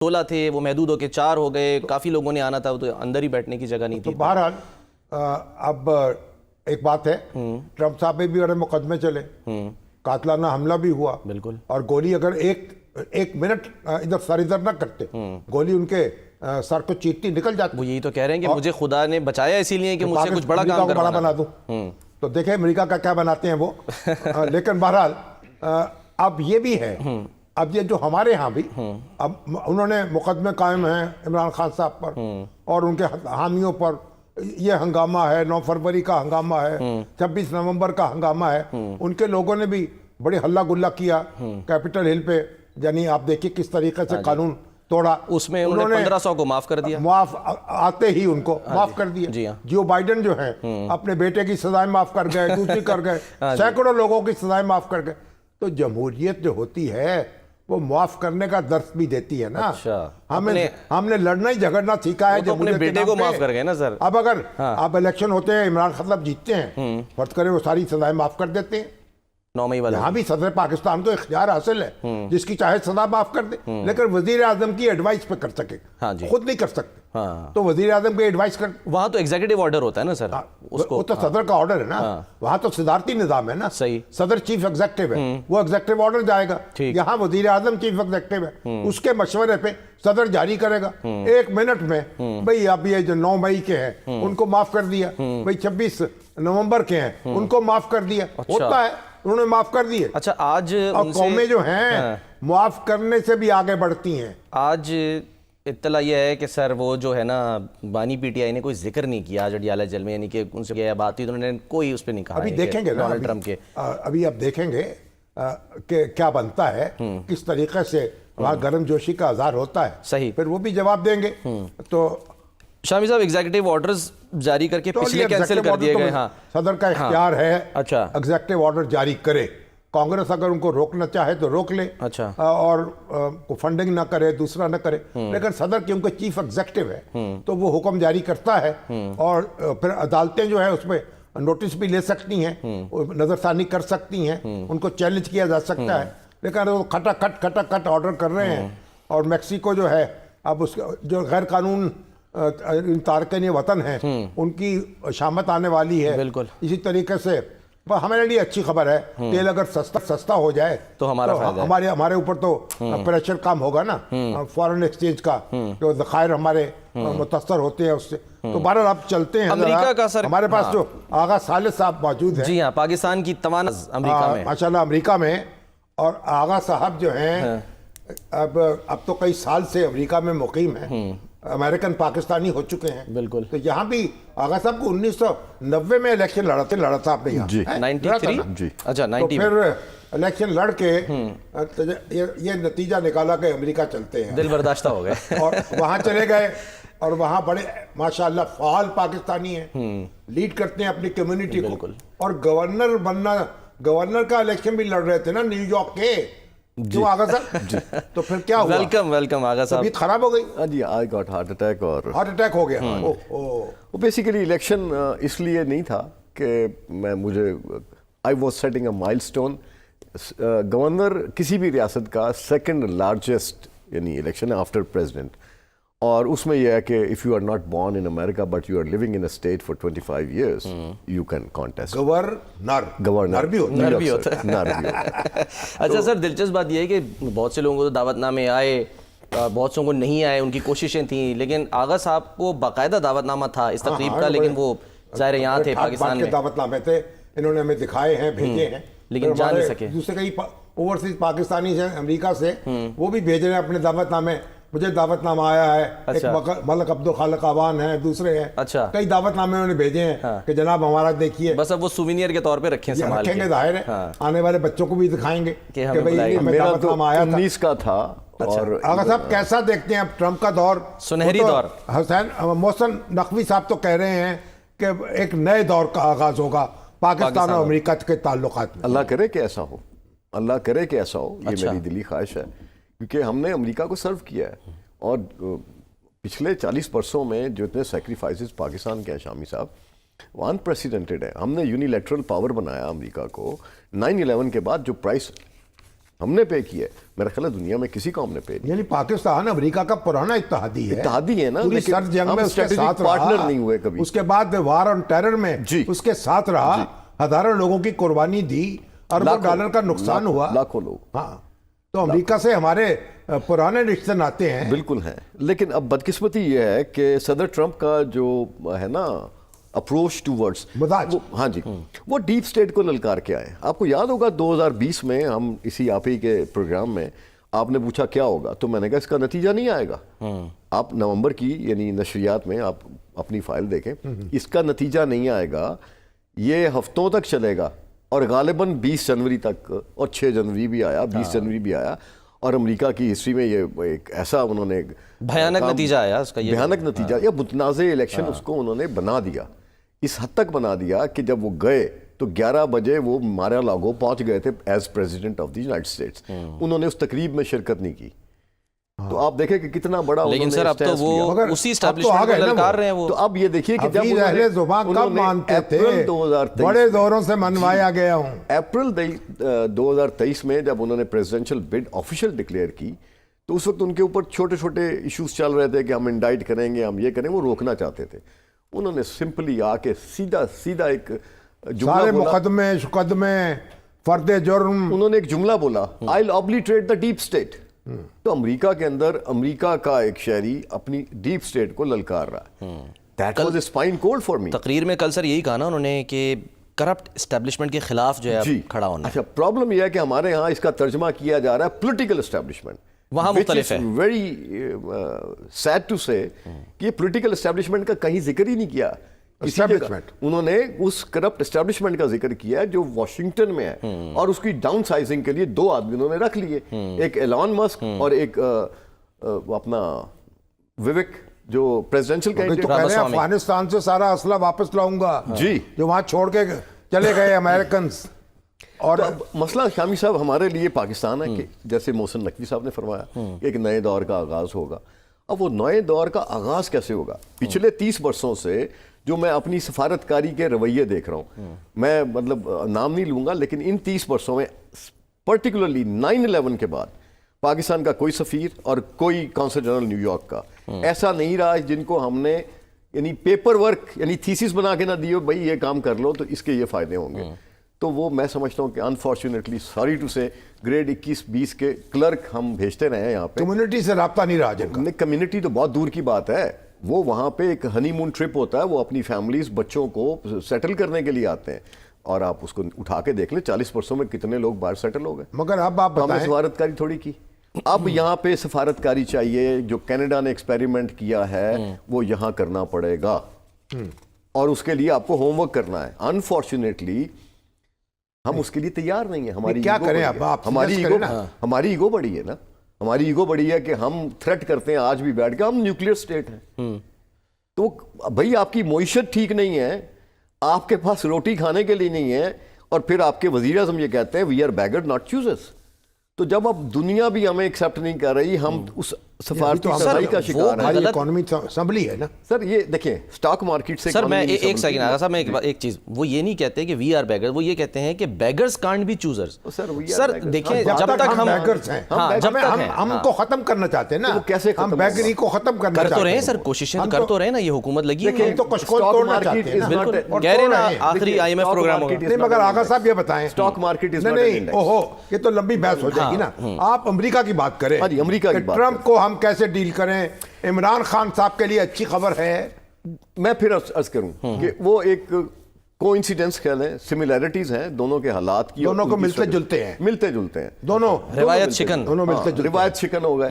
16 تھے وہ محدود ہو کے 4 ہو گئے, کافی لوگوں نے آنا تھا, تو اندر ہی بیٹھنے کی جگہ نہیں تھی. بہرحال اب ایک بات ہے, ٹرمپ صاحب پہ بھی بڑے مقدمے چلے, قاتلانہ حملہ بھی ہوا, بالکل, اور گولی اگر ایک منٹ ادھر نہ کرتے, گولی ان کے سر کو چیرتی نکل جاتی. وہ یہی تو کہہ رہے ہیں کہ مجھے خدا نے بچایا اسی لیے کہ مجھ سے کچھ بڑا کام بڑا بنا دوں. تو دیکھیں امریکہ کا کیا بناتے ہیں وہ. لیکن بہرحال اب یہ بھی ہے, اب یہ جو ہمارے ہاں بھی اب انہوں نے مقدمے قائم ہیں عمران خان صاحب پر اور ان کے حامیوں پر. یہ ہنگامہ ہے, 9 فروری کا ہنگامہ ہے, 26 نومبر کا ہنگامہ ہے. ان کے لوگوں نے بھی بڑے ہلہ گلہ کیا کیپٹل ہل پہ, یعنی آپ دیکھیں کس طریقے سے قانون توڑا. اس میں انہوں نے 1500 کو معاف کر دیا, معاف آتے ہی ان کو معاف کر دیا. جی ہاں, جو بائیڈن جو ہیں اپنے بیٹے کی سزائیں معاف کر گئے, دوسری کر گئے, سینکڑوں لوگوں کی سزائیں معاف کر گئے. تو جمہوریت جو ہوتی ہے وہ معاف کرنے کا درس بھی دیتی ہے نا. ہم نے لڑنا ہی جھگڑنا سیکھا ہے. اپنے بیٹے کو معاف کر گئے نا سر. اب اگر آپ الیکشن ہوتے ہیں, عمران خان صاحب جیتتے ہیں, فرض کریں وہ ساری سزائیں معاف کر دیتے ہیں, 9 مئی والا. یہاں بھی صدر پاکستان کو اختیار حاصل ہے جس کی چاہے سزا معاف کر دے, لیکن وزیر اعظم کی ایڈوائس پہ کر سکے, خود نہیں کر سکتے. تو وزیر اعظم کی ایڈوائس کر, وہاں تو ایگزیکٹو آرڈر ہوتا ہے نا سر, وہ تو صدر کا آرڈر ہے نا, وہاں تو صدارتی نظام ہے نا. صحیح, صدر چیف ایگزیکٹو ہے, وہ ایگزیکٹو آرڈر جائے گا. یہاں وزیر اعظم چیف ایگزیکٹو ہے, اس کے مشورے پہ صدر جاری کرے گا 1 منٹ میں. بھئی اب یہ جو 9 مئی کے ہیں ان کو معاف کر دیا, بھئی 26 نومبر کے ہیں ان کو معاف کر دیا. ہوتا ہے, انہوں نے معاف کر دیے. اچھا, آج قومیں جو ہیں معاف کرنے سے بھی آگے بڑھتی ہیں. آج اطلاع یہ ہے کہ سر وہ جو ہے نا بانی پی ٹی آئی نے کوئی ذکر نہیں کیا آج اڈیالہ جیل میں, یعنی کہ ان سے یہ بات ہوئی تو انہوں نے کوئی اس پہ نہیں کہا. ابھی دیکھیں گے ڈونلڈ ٹرمپ کے, ابھی اب دیکھیں گے کہ کیا بنتا ہے, کس طریقے سے وہاں گرم جوشی کا اظہار ہوتا ہے. صحیح, پھر وہ بھی جواب دیں گے. تو شامی صاحب ایگزیکٹو آرڈرز جاری کر کے پچھلے کینسل کر دیے گئے. ہاں, صدر کا اختیار ہے اچھا ایگزیکٹو آرڈر جاری کرے. کانگریس اگر ان کو روکنا چاہے تو روک لے, اچھا, اور فنڈنگ نہ کرے, دوسرا نہ کرے. لیکن صدر کیونکہ چیف ایگزیکٹو ہے تو وہ حکم جاری کرتا ہے, اور پھر عدالتیں جو ہے اس پہ نوٹس بھی لے سکتی ہیں, نظر ثانی کر سکتی ہیں, ان کو چیلنج کیا جا سکتا ہے. لیکن وہ کھٹا کٹ آرڈر کر رہے ہیں. اور میکسیکو جو ہے اب اس جو غیر قانون تارکین وطن ہیں ان کی شامت آنے والی ہے. بالکل, اسی طریقے سے ہمارے لیے اچھی خبر ہے, تیل اگر سستا ہو جائے تو ہمارے اوپر تو پریشر کم ہوگا نا فارن ایکسچینج کا, جو ذخائر ہمارے متاثر ہوتے ہیں اس سے. تو بہرحال اب چلتے ہیں امریکہ کا سر, ہمارے پاس جو آغا صالح صاحب موجود ہیں. جی ہاں, پاکستان کی توانائی امریکہ میں ماشاءاللہ امریکہ میں, اور آغا صاحب جو ہیں اب تو کئی سال سے امریکہ میں مقیم ہیں, امریکن پاکستانی ہو چکے ہیں. بالکل, تو یہاں بھی آغا صاحب کو 1990 میں الیکشن لڑا تھا آپ نے یہاں. جی 93, اچھا 90 پھر الیکشن لڑ کے یہ نتیجہ نکالا کہ امریکہ چلتے ہیں, دل برداشتہ ہو گئے اور وہاں چلے گئے. اور وہاں بڑے ماشاءاللہ فعال پاکستانی ہیں, لیڈ کرتے ہیں اپنی کمیونٹی کو. اور گورنر کا الیکشن بھی لڑ رہے تھے نا نیو یارک کے. جو آغا صاحب, تو پھر کیا ہوا؟ ویلکم آغا صاحب. طبیعت خراب ہو گئی. جی, آئی گاٹ ہارٹ اٹیک. اور ہارٹ اٹیک ہو گیا. وہ بیسیکلی الیکشن اس لیے نہیں تھا کہ آئی واز سیٹنگ اے مائل اسٹون. گورنر کسی بھی ریاست کا 2nd لارجسٹ یعنی الیکشن ہے آفٹر پریزیڈنٹ, اور اس میں یہ ہے کہ if you are not born in America but you are living in a state for 25 years you can contest. Governor بھی ہوتا ہے. اچھا سر, دلچسپ بات یہ ہے کہ بہت سے لوگوں کو دعوت نامے آئے, بہت سے کو نہیں آئے, ان کی کوششیں تھیں, لیکن آغا صاحب کو باقاعدہ دعوت نامہ تھا اس تقریب کا, لیکن وہ ظاہر یہاں تھے پاکستان میں. دعوت نامے تھے, انہوں نے ہمیں دکھائے ہیں, بھیجے ہیں, لیکن جا نہیں سکے. دوسرے کئی اوورسیز پاکستانی ہیں امریکہ سے, وہ بھی بھیج رہے ہیں اپنے دعوت نامے. مجھے دعوت نامہ آیا ہے, ایک ملک عبدالخالق عوان ہیں, دوسرے ہیں, کئی دعوت نامے انہوں نے بھیجے ہیں کہ جناب ہمارا دیکھیے. بس اب وہ سووینئر کے طور پہ رکھیں گے, ظاہر ہے آنے والے بچوں کو بھی دکھائیں گے کہ بھئی میرا دعوت نامہ آیا تھا. 19 کا تھا. اور آغا صاحب کیسا دیکھتے ہیں اب ٹرمپ کا دور, سنہری دور؟ محسن نقوی صاحب تو کہہ رہے ہیں کہ ایک نئے دور کا آغاز ہوگا پاکستان اور امریکہ کے تعلقات میں. اللہ کرے کہ ایسا ہو, اللہ کرے کہ ایسا ہو, یہ میری دلی خواہش ہے, کیونکہ ہم نے امریکہ کو سرو کیا ہے. اور پچھلے 40 برسوں میں جو اتنے سیکریفائسز پاکستان کے ہیں شامی صاحب, وہ انپریسیڈنٹڈ ہے. ہم نے یونیلیٹرل پاور بنایا امریکہ کو. 9/11 کے بعد جو پرائس ہم نے پے کیا ہے. میرا خیال ہے دنیا میں کسی قوم نے پے نہیں. یعنی پاکستان امریکہ کا پرانا اتحادی ہے, اتحادی ہے نا, پوری لیکن سرد جنگ ہم میں اس کے strategic ساتھ partner رہا, نہیں ہوئے کبھی. اس کے بعد وار آن ٹیرر میں جی. اس کے ساتھ رہا, ہزاروں لوگوں کی قربانی دی, اربوں ڈالر کا نقصان ہوا, لاکھوں لوگ. ہاں, تو امریکہ سے ہمارے پرانے رشتے ناتے ہیں. بالکل ہیں, لیکن اب بدقسمتی یہ ہے کہ صدر ٹرمپ کا جو ہے نا اپروچ ٹو ورڈز مزاج, ہاں جی, وہ ڈیپ سٹیٹ کو للکار کے آئے. آپ کو یاد ہوگا 2020 میں ہم اسی آپ ہی کے پروگرام میں آپ نے پوچھا کیا ہوگا, تو میں نے کہا اس کا نتیجہ نہیں آئے گا. آپ نومبر کی یعنی نشریات میں آپ اپنی فائل دیکھیں, اس کا نتیجہ نہیں آئے گا, یہ ہفتوں تک چلے گا, اور غالباً 20 جنوری تک, اور 6 جنوری بھی آیا, 20 جنوری بھی آیا, اور امریکہ کی ہسٹری میں یہ ایک ایسا انہوں نے بھیانک نتیجہ آیا اس کا, یہ بھیانک نتیجہ یا متنازع الیکشن اس کو انہوں نے بنا دیا. اس حد تک بنا دیا کہ جب وہ گئے تو 11 بجے وہ مارا لاگو پہنچ گئے تھے as president of the United States. انہوں نے اس تقریب میں شرکت نہیں کی. تو آپ دیکھیں کہ کتنا بڑا, لیکن سر اب تو وہ اسی اسٹیبلشمنٹ کو للکار رہے ہیں. وہ تو اب یہ دیکھیے کہ جب حفیظ اہل زبان کب مانتے تھے, بڑے زوروں سے منوایا گیا ہوں. اپریل 2023 میں جب انہوں نے پریزیڈنشل بڈ آفیشیل ڈکلیئر کی, تو اس وقت ان کے اوپر چھوٹے چھوٹے ایشوز چل رہے تھے کہ ہم انڈائٹ کریں گے, ہم یہ کریں, وہ روکنا چاہتے تھے. انہوں نے سمپلی آ کے سیدھا ایک سارے مقدمے شقدمے فرد جرم, انہوں نے ایک جملہ بولا, I'll obliterate the deep state. تو امریکہ کے اندر امریکہ کا ایک شہری اپنی ڈیپ سٹیٹ کو للکار رہا ہے. That was a spine cold for me. تقریر میں کل سر یہی کہا نا انہوں نے کہ کرپٹ اسٹیبلشمنٹ کے خلاف جو ہے کھڑا ہونا. اچھا, پرابلم یہ ہے کہ ہمارے ہاں اس کا ترجمہ کیا جا رہا ہے پولیٹیکل اسٹیبلشمنٹ, وہاں مختلف ہے. ویری سیڈ ٹو سے کہ یہ پولیٹیکل اسٹیبلشمنٹ کا کہیں ذکر ہی نہیں کیا. انہوں نے اس کرپٹ اسٹیبلشمنٹ کا ذکر کیا جو واشنگٹن میں ہے, اور اس کی ڈاؤن سائزنگ کے لیے 2 آدمی انہوں نے رکھ لیے, ایک ایلان مسک اور ایک اپنا وویک جو پریزیڈنشل کینڈیڈیٹ. افغانستان سے سارا اسلحہ واپس لاؤں گا جی, جو وہاں چھوڑ کے چلے گئے امریکنز. اور مسئلہ شامی صاحب ہمارے لیے پاکستان ہے کہ جیسے محسن نقوی صاحب نے فرمایا ایک نئے دور کا آغاز ہوگا. اب وہ نئے دور کا آغاز کیسے ہوگا؟ پچھلے 30 برسوں سے جو میں اپنی سفارتکاری کے رویے دیکھ رہا ہوں, میں مطلب نام نہیں لوں گا, لیکن ان 30 برسوں میں پرٹیکولرلی 9/11 کے بعد پاکستان کا کوئی سفیر اور کوئی کونسل جنرل نیو یارک کا ایسا نہیں رہا جن کو ہم نے یعنی پیپر ورک یعنی تھیسس بنا کے نہ دیو بھائی یہ کام کر لو تو اس کے یہ فائدے ہوں گے. تو وہ میں سمجھتا ہوں کہ انفارچونیٹلی سوری ٹو سے گریڈ 21-20 کے کلرک ہم بھیجتے رہے ہیں یہاں پہ. کمیونٹی سے رابطہ نہیں رہا جن کا. کمیونٹی تو بہت دور کی بات ہے, وہ وہاں پہ ایک ہنی مون ٹرپ ہوتا ہے, وہ اپنی فیملیز بچوں کو سیٹل کرنے کے لیے آتے ہیں, اور آپ اس کو اٹھا کے دیکھ لیں 40 برسوں میں کتنے لوگ باہر سیٹل ہو گئے. مگر اب آپ ہم نے سفارتکاری تھوڑی کی, اب یہاں پہ سفارتکاری چاہیے. جو کینیڈا نے ایکسپیریمنٹ کیا ہے وہ یہاں کرنا پڑے گا, اور اس کے لیے آپ کو ہوم ورک کرنا ہے. انفارچونیٹلی ہم اس کے لیے تیار نہیں ہیں. ہماری کیا کریں اب آپ, ہماری ایگو بڑی ہے نا, ہماری ایگو بڑی ہے کہ ہم تھریٹ کرتے ہیں آج بھی بیٹھ کے ہم نیوکلیئر اسٹیٹ ہیں. تو بھائی آپ کی معیشت ٹھیک نہیں ہے, آپ کے پاس روٹی کھانے کے لیے نہیں ہے, اور پھر آپ کے وزیر اعظم یہ کہتے ہیں we are beggar not choosers. تو جب اب دنیا بھی ہمیں ایکسیپٹ نہیں کر رہی, ہم اس سفارتی صفائی کا شکار ہیں. اکانومی سنبھلی ہے نا سر. یہ دیکھیں سٹاک مارکیٹ سے سر میں ایک سیکنڈ آگا صاحب, میں ایک چیز, وہ یہ نہیں کہتے کہ وی آر بیگر, وہ یہ کہتے ہیں کہ بیگرز کانٹ بی چوزرز. سر دیکھیں جب تک ہم بیگرز ہیں, ہم کو ختم کرنا چاہتے ہیں نا, کیسے ہم بیگری کو ختم کرنا چاہتے ہیں. کر تو رہے ہیں سر, کوششیں کر تو رہے ہیں نا, یہ حکومت لگی ہے تو کچھ کو توڑنا چاہتے ہیں. بالکل کہہ رہے نا آخری IMF پروگرام ہوگا. نہیں مگر آغا صاحب یہ بتائیں, سٹاک مارکیٹ نہیں اوہو یہ تو لمبی بحث ہو جائے گی نا. آپ امریکہ کی بات کریں, امریکہ کی بات, ٹرمپ کو ہم کیسے ڈیل کریں. عمران خان صاحب کے لیے اچھی خبر ہے, میں پھر عرض کروں کہ وہ ایک کوئنسیڈنس خیال ہے, سملیرٹیز ہیں دونوں کے حالات کی, دونوں کو ملتے جلتے ہیں دونوں روایت شکن روایت شکن ہو گئے.